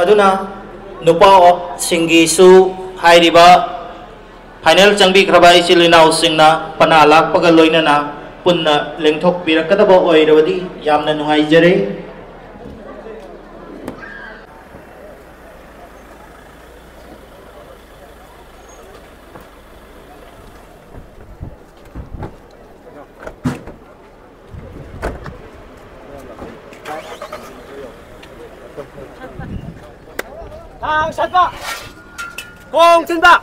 अदुना नुपा सिंगीसु हाइरिबा final चंबीख्रबा इचिल इनाउ सिंगना पना लाकपगा लोइनना पुन्ना लेंथोक पिरकदबा ओइरबदी यामना नुंगाइजरे Thang sân bạ Cùng chân bạ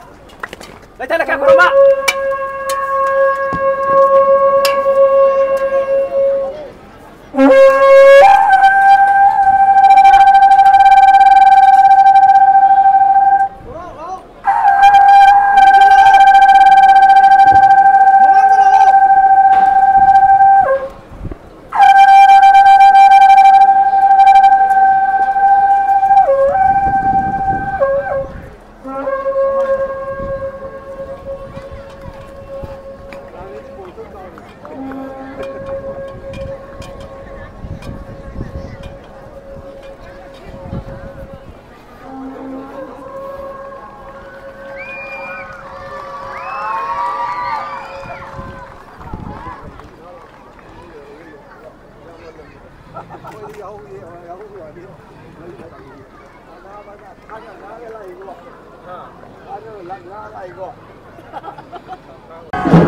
Lấy thế là kẹp của đồng bạ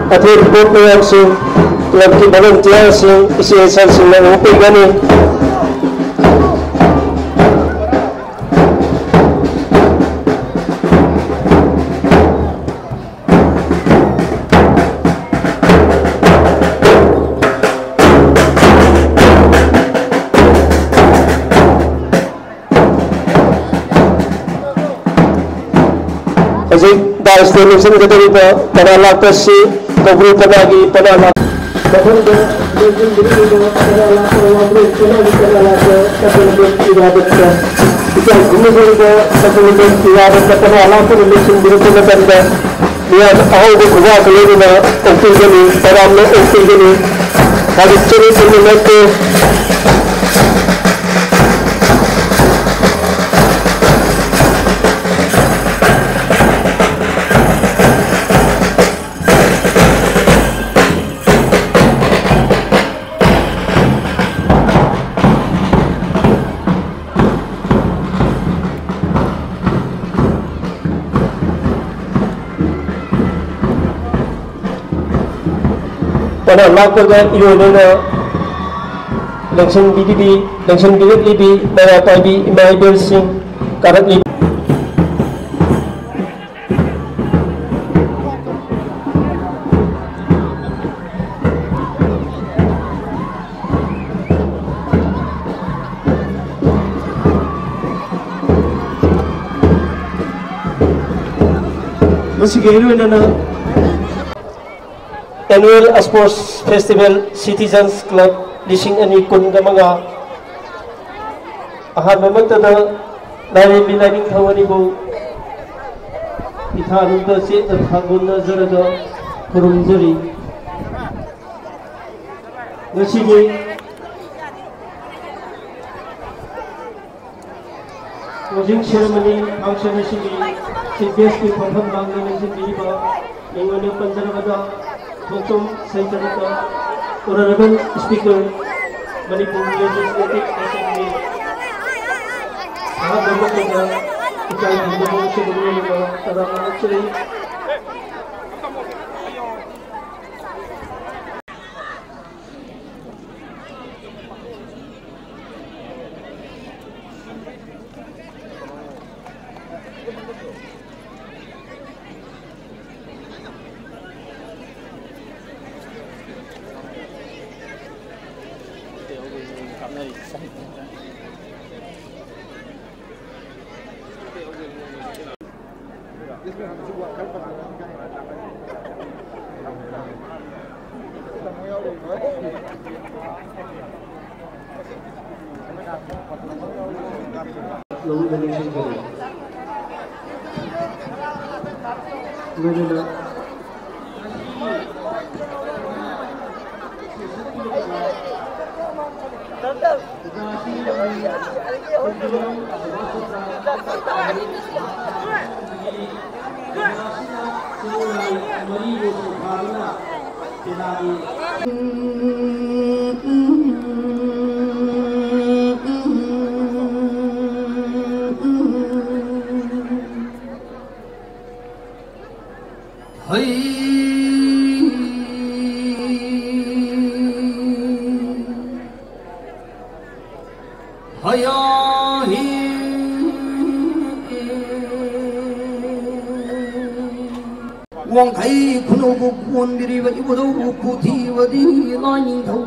Atlet group yang sing lagi volunteer sing isi sing yang upi gani Azik dah station kita ni pada lapas si Kabul lagi pada lah. Kabul tu, mungkin diri tu pada lah. Kalau boleh, kalau pada lah, kabul tu tidak ada. Kita guna guna kabul tu tidak ada. Pada lah tu mungkin diri tu ada. Dia awal tu gua kalau ni nak okey ni, pada ni okey ni. Kalau ciri ciri nanti. Pada lakukan iona langsung BDB, langsung BDB, mana tadi Imaibel Singh currently. Masih kira mana? Annual Sports Festival Citizens Club Lising Ani Kun ka mga ahad mamagtada nari bilaning thawani bo ithanun da se da thagun na zaraga kurumjari ngasigi closing ceremony function asigi CPS ki pratham bangla nation diliba ningone panjarabada Hukum saya cerita honorable speaker Manipur Legislative Assembly sangat banyak kita ikai hidup sebelum kita terang actually lalu donation kali. Mana Wang thấy khuôn ô bộ buồn bị vậy bộ đâu bộ thì và đi nói nhìn thấu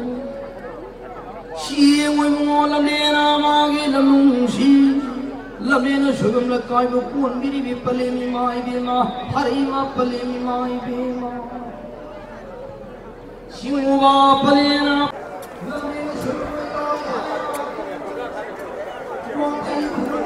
xì ngồi ngó làm nên mà cái làm nung xì làm nên nó sôi là cái bộ buồn bị pale mi mai bị mà hari mà pale mi mai bị mà xì ngồi pale na làm nên nó sôi Wang thấy khuôn ô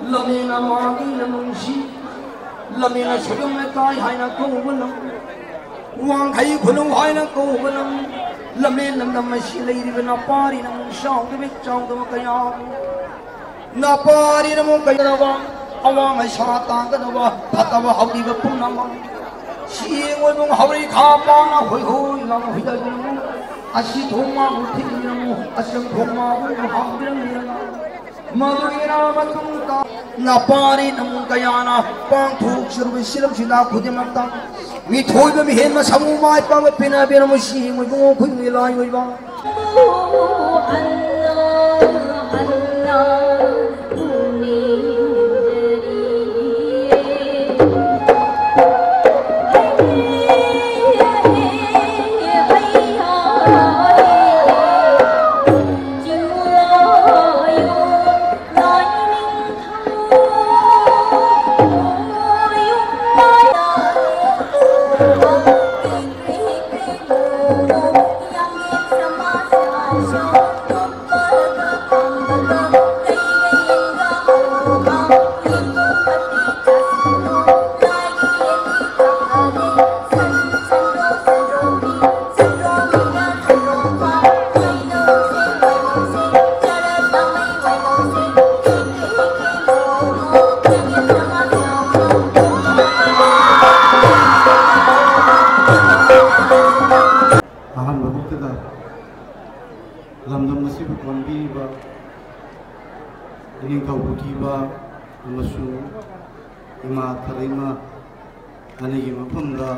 Lamina magi lamunshi, lamina shudum me kai haina ko bulam, wang kai khulum haina ko bulam, lamin lam dam shi lei ri na pari na mun shang de bek chang de kaya, na pari na mun kaya wa, awang ai sha ta ga na wa, thata wa hauri ba pum na ma, shi ngoi mung hauri kha pa na hoi hoi na hoi da mu, ashi thoma uthi na mu, asham thoma u ham birang na. Madurina matunta na pari namun kayana pang thuk shurbi silam sila khudi makta mi thoi ba mi hen ma samu mai pa ba pina bena mo shi mo bo khun mi lai mo ba ini kau butiba masu ima tarima anegi mapunda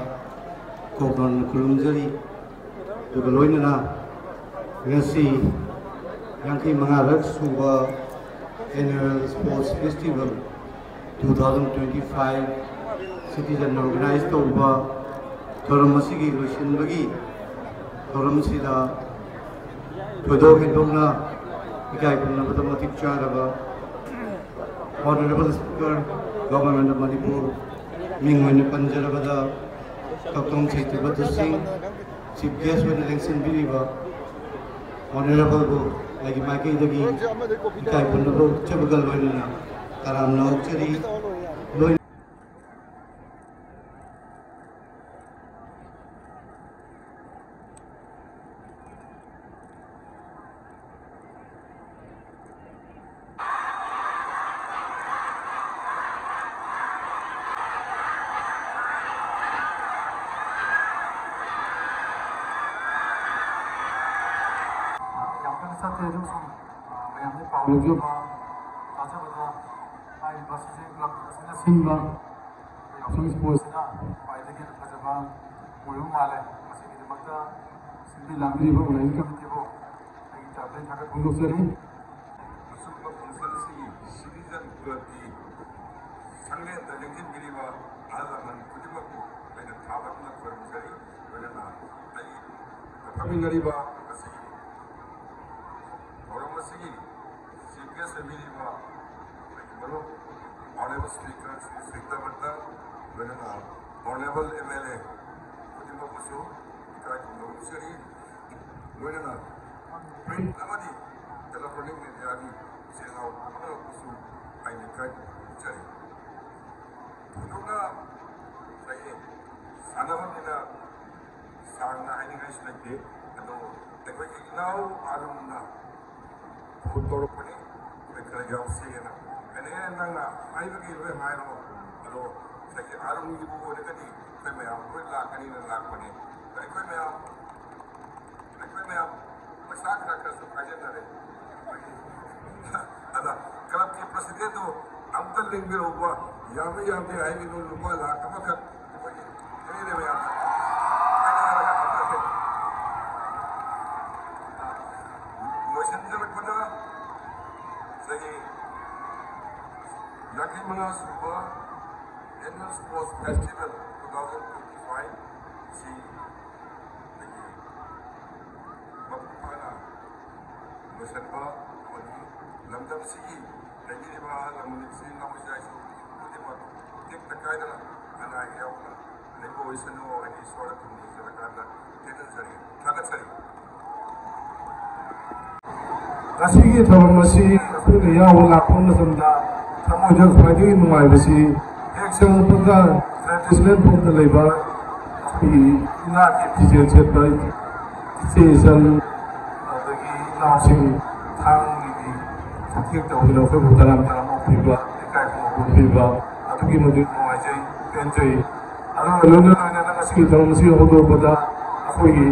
kokon kulumjari dogoloina na ngasi yangki mangarak suba annual sports festival 2025 citizen organized toba thoram masigi lusin bagi thoram sida thodo hendongna ikai punna matematik charaba Honorable Speaker, Government of Manipur, Mingwen Panjarabada, Dr. Chaitya Singh, Chief Guest when election Biriba, Honorable Lagi Maki Dagi, Ikai Pundabu, Chabagal Loina, Taram Naukchari, Loina. CPS Honorable Speaker, Srita Bhatta, Honorable MLA, Kutimba Kusu, Sri, print Amadi, electronic media, Sino, Kusu, Ainika, Sari. Puduna, Sanaman in a Sana, Ainika, and now Aruna, Putopani, the Kajal Siena. And then I will give him my own. Hello, I don't give you the Kadi, good luck, and even luck money. I come out, my sacrifice of Kajana. Kalaki Presidento, I'm telling you, Yami, I will do Lubala, Kamaka. Yakimana Super Annual Sports Festival 2025. See the Mapupana Musanba, Lamdam Sigi, Nagiriba, Lamunisi, Namujasu, take the Kaida, and I help the boys and know any sort of thing to the Kanda, Tennessee, Tagasari. Asigi Tavamasi, Yahu Lapon from the Just fighting in my vicinity, excellent traditional from the labor, not teachers at by season of the announcing town, take the window of Talam people, the kind of people, to give me my country. I don't know, I see them see all over the Afogi.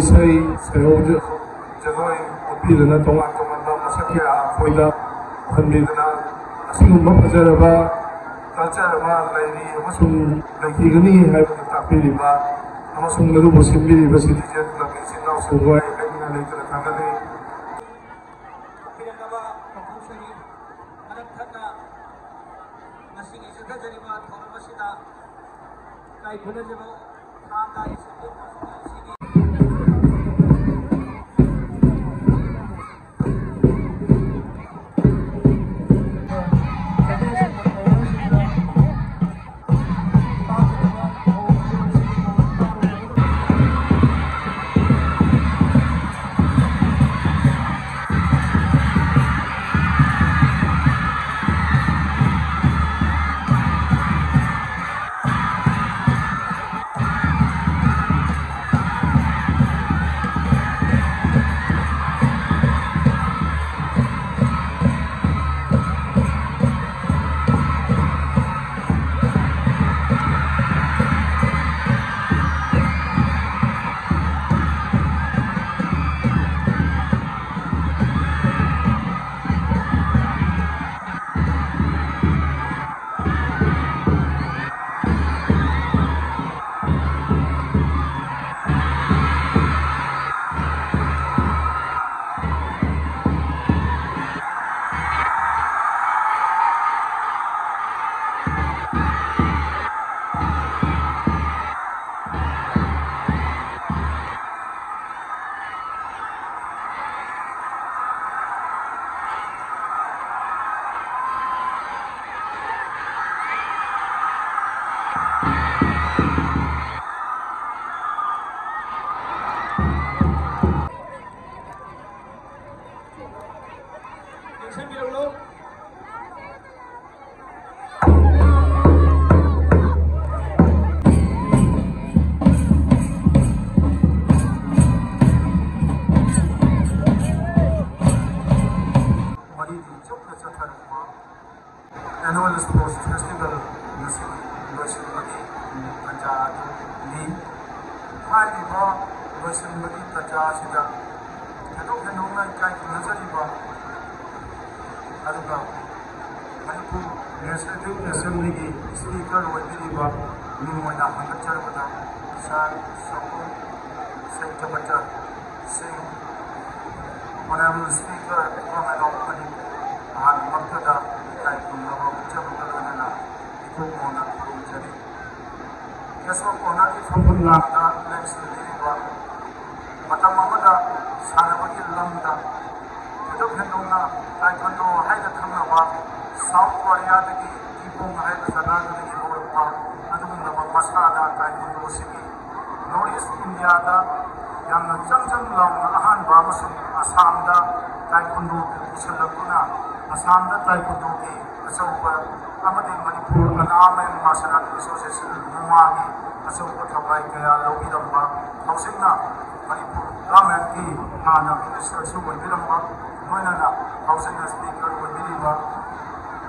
Saya jagoy opil na tonga tonga masakya koida khandina asigumba fajaraba culture laini amasung laigini haiba tapiriba amasung naru musimbi basidi jet lakin sinau sugwai kaina leitra thangale pirangaba kapushari manakthana masigi sagajariba thoramasida kai phunajaba thanga isabut Annual Sports Festival Loisan Bagi Panjat Ni Haiba Loisan Bagi Panjat Sida Hedok Henonga Kai Nazariba Aduga Manipur Legislative Assembly Speaker Wadiriba Numoina Hangacharamana San Sapo Sankabata Singh Honorable Speaker Honorable Pani Mahan Maktada Kai Kunava Chabukalana Ikumona Kurumchari Keshav कोना की full Langda lakes लिबा मतम अमदा सानबगी लमदा तो हेनोना taekwondo हाइदा थंगवा साउथ कोरिया दगी इपोंग हाइदा सनादगी लोरपा अदुगुंदबा मसादा ताइक्वांडो सिगी नॉर्थ ईस्ट इंडिया दा यामना चंगचंग लाउना अहानबा मसुम आसामदा ताइक्वांडो पुसलकुना आसामदा ताइक्वांडो की असौबा अमदे मणिपुर अनाम एंड मार्शल आर्ट एसोसिएशन मुमागी असौबा थबाई कया लौगिदंबा हौसिंगना मणिपुर गवर्नमेंट की हाना मिनिस्टर सु वंदिरंबा नोइना हाउसिंग स्पीकर वंदिरिबा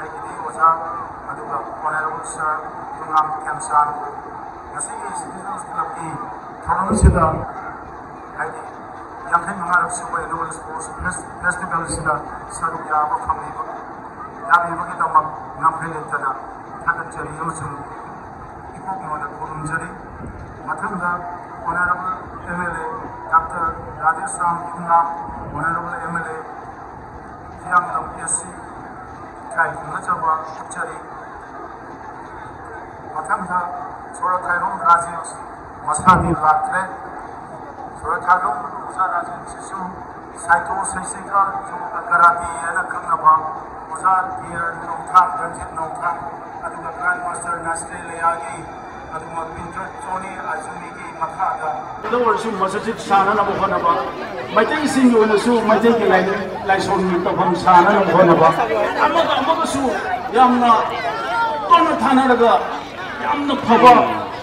आइदी ओजा अदुगा ऑनरेबल सर युंगाम कैंसान ngasi citizens club ki thoram sida haidi yakhai mangar subai annual sports festival sida saru ya ba khamni ba ya bi ba ki tamak ngam phele tana thakan chari yosum ikok mona kurum chari mathanga honorable MLA Dr. Rajesh Ram Yunga honorable MLA Jianglam PSC kai kunachaba chari mathanga Sorathairong Rajesh Masani Lakre Sorathairong Uza Rajesh Sisu Saito Saisikar Karati Yana Kangaba Uza Dear Nongthang Ranjit Nongthang Aduga Grandmaster Nasre Leagi Aduga Pinto Tony Azumi Ki Makada Lower Su Masajid Sana Nabuhanaba Maitay Sinyo na Su Maitay Kilay Laison Mitapam Sana Nabuhanaba Amaga Su Yamna Tona Tanaraga yamna phaba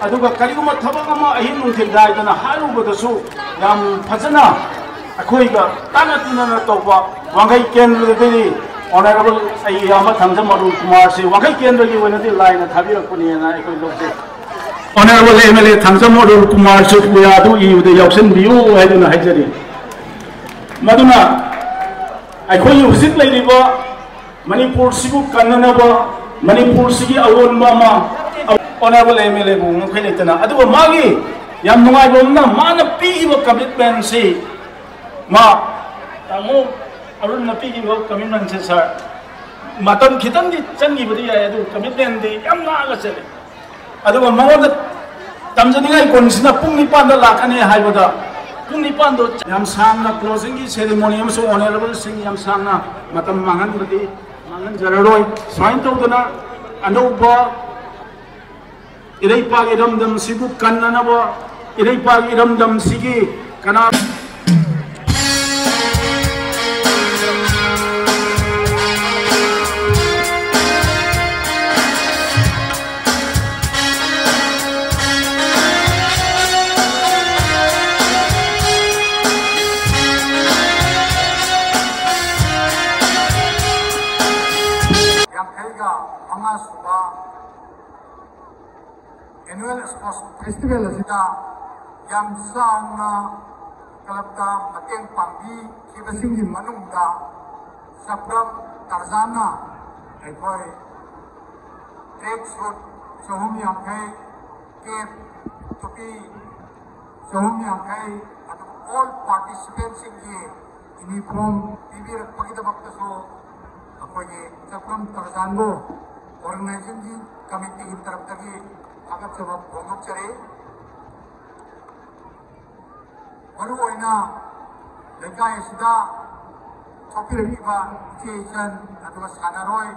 aduga kariguma thabak ama ahin nungthil daidana harubadasu yam phajana akhoiga tana tinana tawba wangai kendra deni honorable ayama thamjam arul kumar se wangai kendra gi wenadi line thabirakpuni na ekoi lokse honorable MLA thamjam arul kumar se puya du iude yauksen biu haiduna haijari maduna akhoi husik lairiba manipur sibu kannanaba manipur sigi awon mama honorable MLA bu ngkhai tana adu magi yam nungai bomna mana pi ba commitment se ma tamu arun na pi ba commitment se sir matam khitam di changi budi ya adu commitment di yam na la chale adu ma tamjani ngai konsina pungni pan da lakhane haibada pungni pan do yam sangna closing gi ceremony am so honorable sing yam sangna matam mangan budi mangan jararoi sign to dana anuba Irai pagi ramdam sigu kannana ba irai pagi ramdam sigi kana annual sports festival asida yam sangna kalapta mateng pangbi kibasingi manungda sapram tarzana aikoi track suit sohum yamkai cap topi sohum yamkai and all participants in the uniform tibir pagida baktaso akoi sapram tarzango organizing committee in taraf tagi agat sabab bongok chare maru oina lekai sida topir riba chejan atwa sanaroi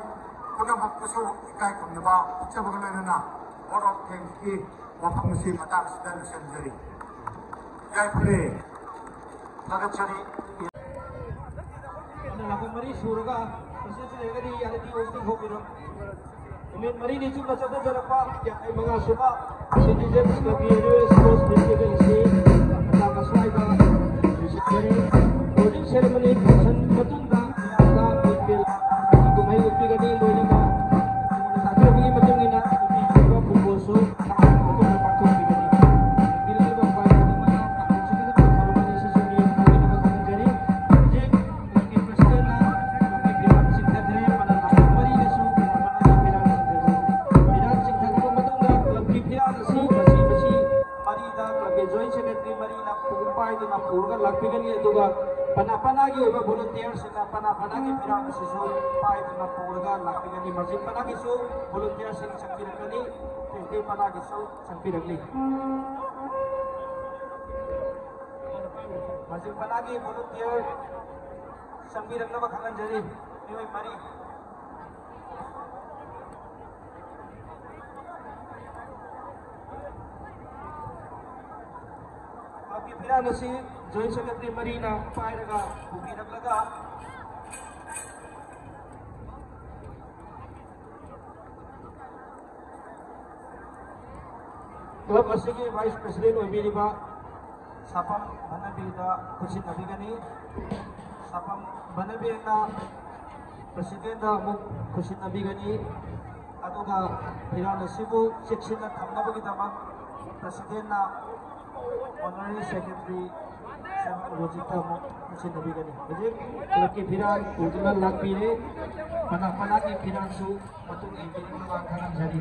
kuna bakpusu ikai kumnaba uchabagalena board of thanks ki wapangsi matak sidan sanjari jai pure lagat chari lagu mari surga proses legadi yarati hosting hobiro Umin mari ni jumlah satu berapa yang mga suka citizens lagi annual sports festival si tanggal suaiga dari closing ceremony dan matunda ka ipil kumay upi gani loina ka satu lagi macam ina upi ko pumboso atau napakto bigani bila iba pa ni mana ka citizens ko harumani sa sumi loina ka kanjari jek lagi president na lagi bilang secretary pada mari ni su Panapana gi oba volunteers na panapana gi pirang sisu pai na purga lakpigani masjid panagi su volunteers sing sakirani Mati Panagi so Sampiragli. Masing Panagi volunteer Sampirag na Bakangan Jari. Iway Mari. Api Pirana si Joint Secretary Marina Pairaga Bukiraglaga. Club Asigi Vice President Obiriba Sapam Banabida Kusit Nabigani Sapam Banabina President Muk Kusit Nabigani Aduga Pirana Sibu Section Tamnabagitama President Honorary Secretary Rojita Muk Kusit Nabigani Jadi Club ki Piran Ujmal Lakpire Panah-panah ki Piran Su Matung Ibini Mangkangan Jadi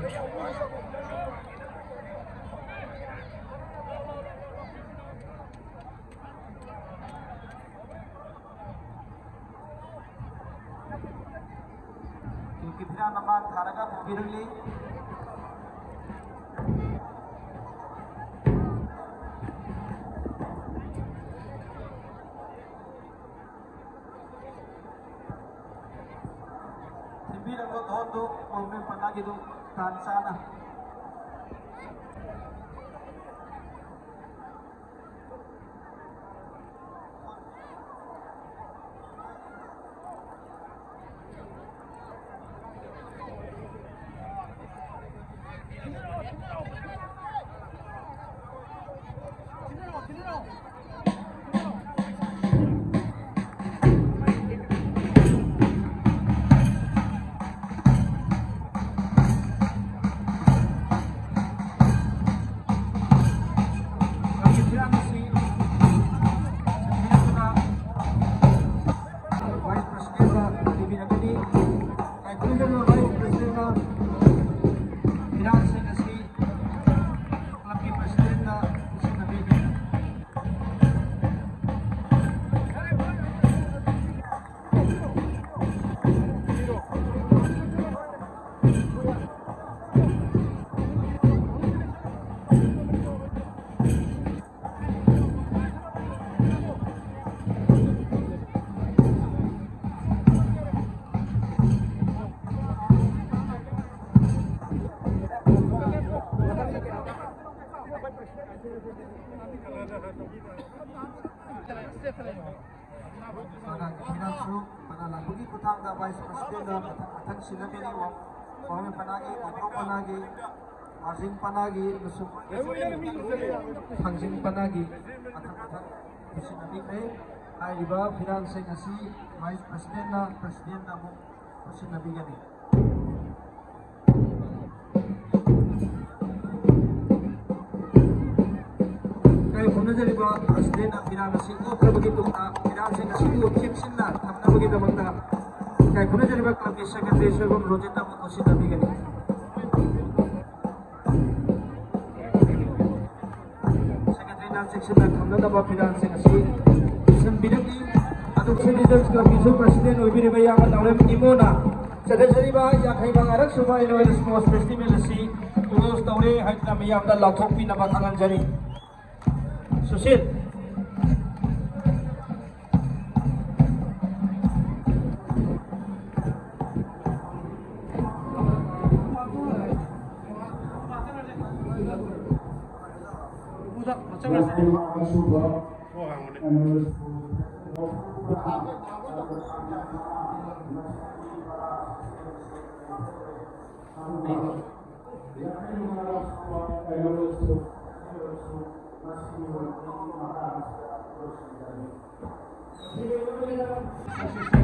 Kita nama Tharaga Bukiragli Timbirago Dondo Momen Panagidu Tansana Panalabugi Kutanga Vice President Atang Sinabini Wami Panagi, Ibro Panagi, Mazing Panagi, Pangsing Panagi, Atang Sinabini, Aiba Finance Ngasi, Vice President na mo Sinabigani. Jadi bahwa asli nak Finance si Utra begitu Finance Ngasi itu Kimsin na Tamna begitu maka kayak guna jadi bahwa Club Secretary Sebelum Rojita mo Sinabigani. Section na Tamna bahwa Finance Ngasi Sembiragi atau Citizens Club Isu Presiden Ubiri Bayangan Awalem Imona Sadajari ba Yakai Bangarak Suba Annual Sports Festival si Tulus Taure Haitna Miyam dan Lautopi na Bakangan Jari Susil Masih